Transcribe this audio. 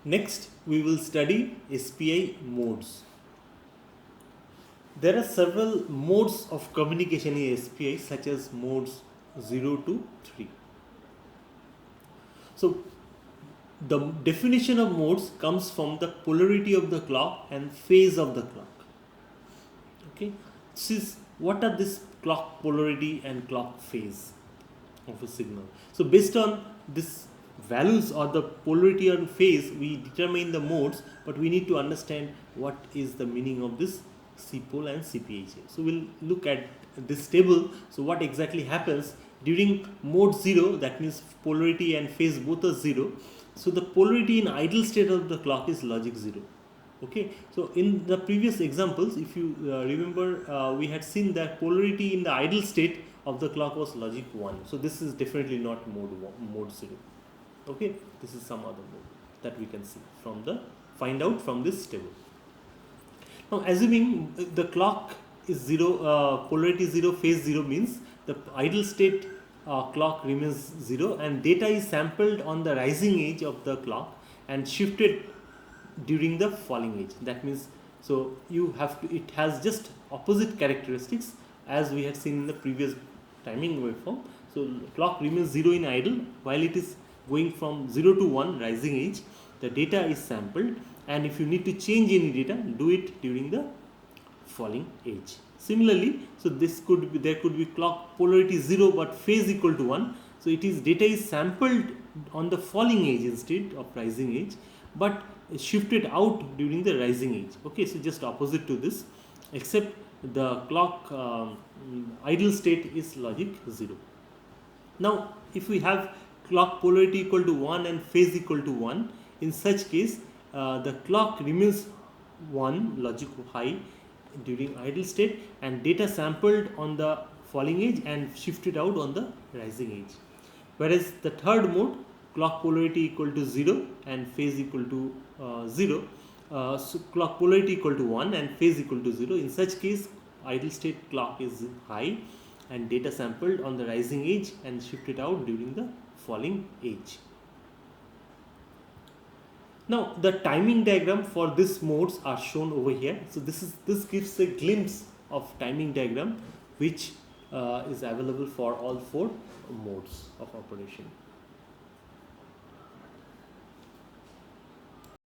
Next, we will study SPI modes. There are several modes of communication in SPI, such as modes 0 to 3. So, the definition of modes comes from the polarity of the clock and phase of the clock. Okay, this is what are this clock polarity and clock phase of a signal. So, based on this values or the polarity and phase, we determine the modes, but we need to understand what is the meaning of this C pole and CPHA. So, we will look at this table. So, what exactly happens during mode 0, that means polarity and phase both are 0. So, the polarity in idle state of the clock is logic 0. Okay, so in the previous examples, if you remember, we had seen that polarity in the idle state of the clock was logic 1. So, this is definitely not mode 0. Okay, this is some other mode that we can see from the find out from this table. Now, assuming the clock is 0, polarity 0, phase 0 means the idle state clock remains 0 and data is sampled on the rising edge of the clock and shifted during the falling edge. That means, so you have to, it has just opposite characteristics as we had seen in the previous timing waveform. So, clock remains 0 in idle while it is going from 0 to 1 rising edge. The data is sampled, and if you need to change any data, do it during the falling edge. Similarly, so this could be, there could be clock polarity 0 but phase equal to 1. So, it is data is sampled on the falling edge instead of rising edge, but shifted out during the rising edge. Okay, so just opposite to this, except the clock idle state is logic 0. Now, if we have clock polarity equal to 1 and phase equal to 1, in such case the clock remains 1 logic high during idle state and data sampled on the falling edge and shifted out on the rising edge. Whereas the third mode, clock polarity equal to 0 and phase equal to 0, so clock polarity equal to 1 and phase equal to 0, in such case idle state clock is high and data sampled on the rising edge and shifted out during the falling edge. Now, the timing diagram for these modes are shown over here. So, this gives a glimpse of timing diagram which is available for all 4 modes of operation.